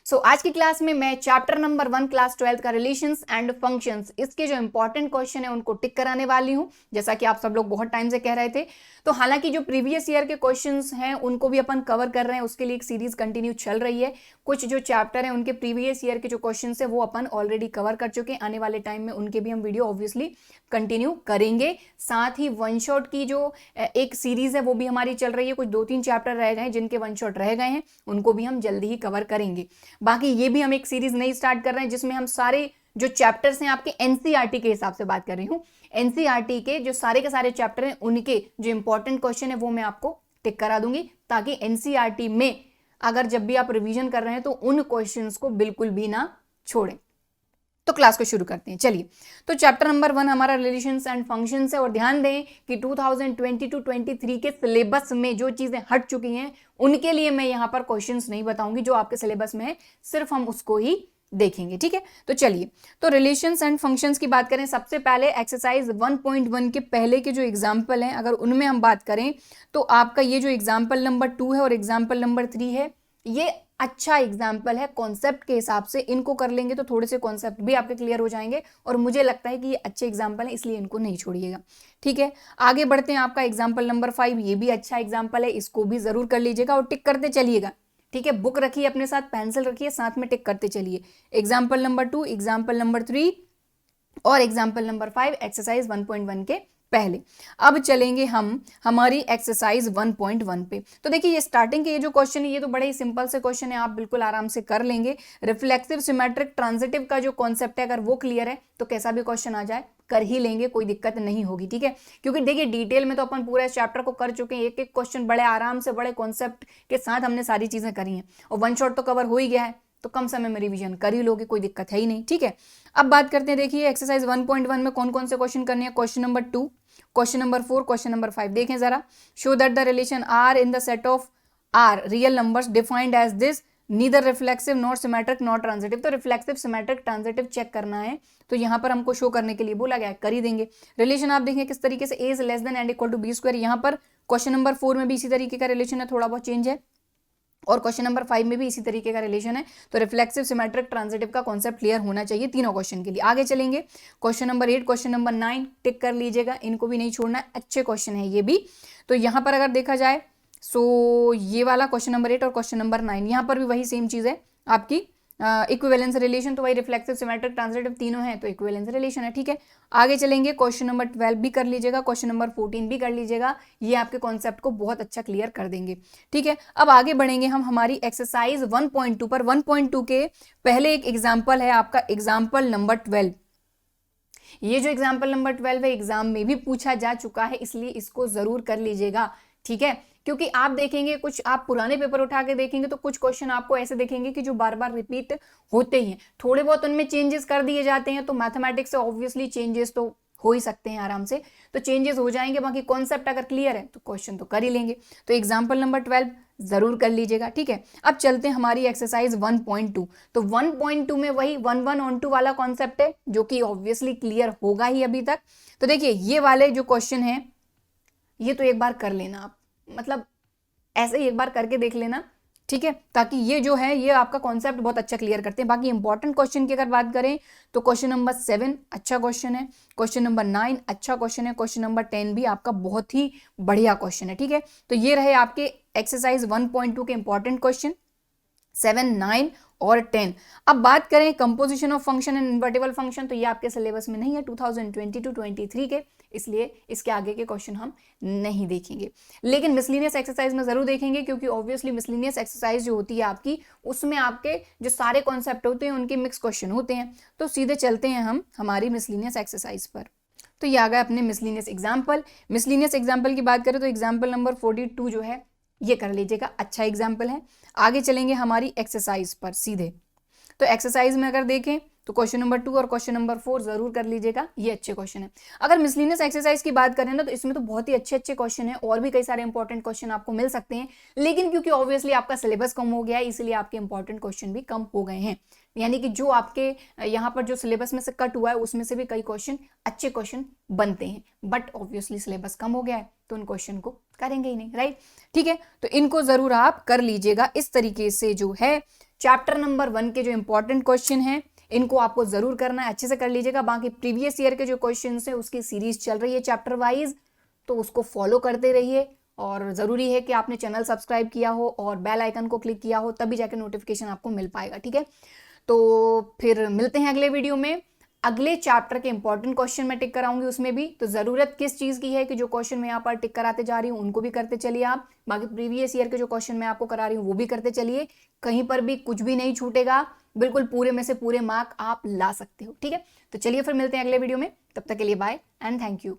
सो आज की क्लास में मैं चैप्टर नंबर 1 क्लास 12 का रिलेशंस एंड फंक्शंस, इसके जो इंपॉर्टेंट क्वेश्चन है उनको टिक कराने वाली हूं, जैसा कि आप सब लोग बहुत टाइम से कह रहे थे। तो हालांकि जो प्रीवियस ईयर के क्वेश्चंस हैं उनको भी अपन कवर कर रहे हैं, उसके लिए एक सीरीज कंटिन्यू चल रही है। कुछ जो चैप्टर है उनके प्रीवियस ईयर के जो क्वेश्चन है वो अपन ऑलरेडी कवर कर चुके हैं। आने वाले टाइम में उनके भी हम वीडियो ऑब्वियसली कंटिन्यू करेंगे। साथ ही वन शॉट की जो एक सीरीज है वो भी हमारी चल रही है। कुछ 2-3 चैप्टर रह गए, जिनके वन शॉट रह गए हैं उनको भी हम जल्दी ही कवर करेंगे। बाकी ये भी हम एक सीरीज नई स्टार्ट कर रहे हैं जिसमें हम सारे जो चैप्टर्स हैं आपके एनसीईआरटी के हिसाब से बात कर रही हूं, एनसीईआरटी के जो सारे के सारे चैप्टर हैं उनके जो इंपॉर्टेंट क्वेश्चन है वो मैं आपको टिक करा दूंगी, ताकि एनसीईआरटी में अगर जब भी आप रिवीजन कर रहे हैं तो उन क्वेश्चंस को बिल्कुल भी ना छोड़ें। तो क्लास को शुरू करते हैं, चलिए। तो चैप्टर नंबर 1 हमारा रिलेशंस एंड फंक्शंस है, और ध्यान दें कि 2022-23 के सिलेबस में जो चीजें हट चुकी हैं उनके लिए मैं यहाँ पर क्वेश्चंस नहीं बताऊंगी। जो आपके सिलेबस में है सिर्फ हम उसको ही देखेंगे, ठीक है। तो चलिए, तो रिलेशंस एंड फंक्शंस की बात करें, सबसे पहले एक्सरसाइज 1.1 के पहले के जो एग्जाम्पल हैं अगर उनमें हम बात करें तो आपका ये जो एग्जाम्पल नंबर 2 है और एग्जाम्पल नंबर 3 है, ये अच्छा एग्जाम्पल है। कॉन्सेप्ट के हिसाब से इनको कर लेंगे तो थोड़े से कॉन्सेप्ट भी आपके क्लियर हो जाएंगे, और मुझे लगता है कि ये अच्छे एग्जाम्पल है, इसलिए इनको नहीं छोड़िएगा, ठीक है। आगे बढ़ते हैं, आपका एग्जाम्पल नंबर 5, ये भी अच्छा एग्जाम्पल है, इसको भी जरूर कर लीजिएगा और टिक करते चलिएगा, ठीक है। बुक रखिए अपने साथ, पेंसिल रखिए, साथ में टिक करते चलिए। एग्जाम्पल नंबर 2, एग्जाम्पल नंबर 3 और एग्जाम्पल नंबर 5 एक्सरसाइज 1.1 के पहले। अब चलेंगे हम हमारी एक्सरसाइज 1.1 पे। तो देखिए, ये स्टार्टिंग के ये जो क्वेश्चन है ये तो बड़े ही सिंपल से क्वेश्चन है, आप बिल्कुल आराम से कर लेंगे। रिफ्लेक्सिव सिमेट्रिक ट्रांजिटिव का जो कॉन्सेप्ट है अगर वो क्लियर है तो कैसा भी क्वेश्चन आ जाए कर ही लेंगे, कोई दिक्कत नहीं होगी, ठीक है। क्योंकि देखिए डिटेल में तो अपन पूरा इस चैप्टर को कर चुके हैं, एक एक क्वेश्चन बड़े आराम से बड़े कॉन्सेप्ट के साथ हमने सारी चीजें करी हैं, और वन शॉट तो कवर हो ही गया है, तो कम समय में रिवीजन कर ही लोगे, कोई दिक्कत है ही नहीं, ठीक है। अब बात करते हैं, देखिए एक्सरसाइज 1.1 में कौन कौन से क्वेश्चन करने हैं। Question number 2, question number 4, question number 5 देखें जरा। Show that the relation R in the set of R real numbers defined as this, neither reflexive not symmetric not transitive. तो रिफ्लेक्सिव सिमेट्रिक ट्रांजिटिव चेक करना है, तो यहाँ पर हमको show करने के लिए बोला गया है, कर ही देंगे। रिलेशन आप देखें किस तरीके से, A is less than and equal to B square. यहाँ पर क्वेश्चन नंबर 4 में भी इसी तरीके का रिलेशन है, थोड़ा बहुत चेंज है, और क्वेश्चन नंबर 5 में भी इसी तरीके का रिलेशन है। तो रिफ्लेक्सिव सिमेट्रिक ट्रांजिटिव का कॉन्सेप्ट क्लियर होना चाहिए तीनों क्वेश्चन के लिए। आगे चलेंगे, क्वेश्चन नंबर 8, क्वेश्चन नंबर 9 टिक कर लीजिएगा, इनको भी नहीं छोड़ना है, अच्छे क्वेश्चन है ये भी। तो यहाँ पर अगर देखा जाए सो ये वाला क्वेश्चन नंबर 8 और क्वेश्चन नंबर 9, यहाँ पर भी वही सेम चीज है आपकी, इक्विवेलेंस रिलेशन, तो वही रिफ्लेक्सिव सिमेट्रिक ट्रांजिटिव तीनों है, तो इक्विवेलेंस रिलेशन है, ठीक है। आगे चलेंगे, क्वेश्चन नंबर 12 भी कर लीजिएगा, क्वेश्चन नंबर 14 भी कर लीजिएगा, ये आपके कॉन्सेप्ट को बहुत अच्छा क्लियर कर देंगे, ठीक है। अब आगे बढ़ेंगे हम हमारी एक्सरसाइज 1.2 पर। 1.2 के पहले एक एग्जाम्पल है आपका एग्जाम्पल नंबर 12। ये जो एग्जाम्पल नंबर 12 है एग्जाम में भी पूछा जा चुका है, इसलिए इसको जरूर कर लीजिएगा, ठीक है। क्योंकि आप देखेंगे, कुछ आप पुराने पेपर उठा के देखेंगे तो कुछ क्वेश्चन आपको ऐसे देखेंगे कि जो बार बार रिपीट होते हैं, थोड़े बहुत उनमें चेंजेस कर दिए जाते हैं, तो मैथमेटिक्स से ऑब्वियसली चेंजेस तो हो ही सकते हैं आराम से, तो चेंजेस हो जाएंगे, बाकी कॉन्सेप्ट अगर क्लियर है तो क्वेश्चन तो कर ही लेंगे। तो एग्जाम्पल नंबर 12 जरूर कर लीजिएगा, ठीक है। अब चलते हैं हमारी एक्सरसाइज 1.2। तो 1.2 में वही 1 on 2 वाला कॉन्सेप्ट है जो कि ऑब्वियसली क्लियर होगा ही अभी तक। तो देखिए ये वाले जो क्वेश्चन है ये तो एक बार कर लेना आप, मतलब ऐसे ही एक बार करके देख लेना, ठीक है, ताकि ये जो है ये आपका कॉन्सेप्ट बहुत अच्छा क्लियर करते हैं। बाकी इंपॉर्टेंट क्वेश्चन की अगर बात करें तो क्वेश्चन नंबर 7 अच्छा क्वेश्चन है, क्वेश्चन नंबर 9 अच्छा क्वेश्चन है, क्वेश्चन नंबर 10 भी आपका बहुत ही बढ़िया क्वेश्चन है, ठीक है। तो ये रहे आपके एक्सरसाइज 1.2 के इंपॉर्टेंट क्वेश्चन 7, 9 और 10। अब बात करें composition of function and invertible function, तो ये आपके सिलेबस में नहीं है 2022-23 के, इसलिए इसके आगे के क्वेश्चन हम नहीं देखेंगे, लेकिन मिसलिनियस एक्सरसाइज में जरूर देखेंगे, क्योंकि ऑब्वियसली मिसलिनियस एक्सरसाइज जो होती है आपकी उसमें आपके जो सारे कॉन्सेप्ट होते हैं उनके मिक्स क्वेश्चन होते हैं। तो सीधे चलते हैं हम हमारी मिसलिनियस एक्सरसाइज पर। तो ये आ गया अपने मिसलिनियस एग्जाम्पल। मिसलिनियस एग्जाम्पल की बात करें तो एग्जाम्पल नंबर 42 जो है ये कर लीजिएगा, अच्छा एग्जाम्पल है। आगे चलेंगे हमारी एक्सरसाइज पर सीधे। तो एक्सरसाइज में अगर देखें तो क्वेश्चन नंबर 2 और क्वेश्चन नंबर 4 जरूर कर लीजिएगा, ये अच्छे क्वेश्चन है। अगर मिसलिनियस एक्सरसाइज की बात करें ना तो इसमें तो बहुत ही अच्छे अच्छे क्वेश्चन है, और भी कई सारे इंपॉर्टेंट क्वेश्चन आपको मिल सकते हैं, लेकिन क्योंकि ऑब्वियसली आपका सिलेबस कम हो गया है इसलिए आपके इंपॉर्टेंट क्वेश्चन भी कम हो गए हैं। यानी कि जो आपके यहाँ पर जो सिलेबस में से कट हुआ है उसमें से भी कई क्वेश्चन अच्छे क्वेश्चन बनते हैं, बट ऑब्वियसली सिलेबस कम हो गया है तो उन क्वेश्चन को करेंगे ही नहीं, राइट, ठीक है। तो इनको जरूर आप कर लीजिएगा इस तरीके से जो है चैप्टर नंबर 1 के जो इंपॉर्टेंट क्वेश्चन हैं इनको आपको जरूर करना है, अच्छे से कर लीजिएगा। बाकी प्रीवियस ईयर के जो क्वेश्चन है उसकी सीरीज चल रही है चैप्टर वाइज, तो उसको फॉलो करते रहिए। और जरूरी है कि आपने चैनल सब्सक्राइब किया हो और बेल आइकन को क्लिक किया हो, तभी जाके नोटिफिकेशन आपको मिल पाएगा, ठीक है। तो फिर मिलते हैं अगले वीडियो में। अगले चैप्टर के इंपॉर्टेंट क्वेश्चन मैं टिक कराऊंगी उसमें भी। तो जरूरत किस चीज की है कि जो क्वेश्चन मैं यहाँ पर टिक कराते जा रही हूँ उनको भी करते चलिए आप। बाकी प्रीवियस ईयर के जो क्वेश्चन मैं आपको करा रही हूँ वो भी करते चलिए, कहीं पर भी कुछ भी नहीं छूटेगा, बिल्कुल पूरे में से पूरे मार्क आप ला सकते हो, ठीक है। तो चलिए फिर मिलते हैं अगले वीडियो में, तब तक के लिए बाय एंड थैंक यू।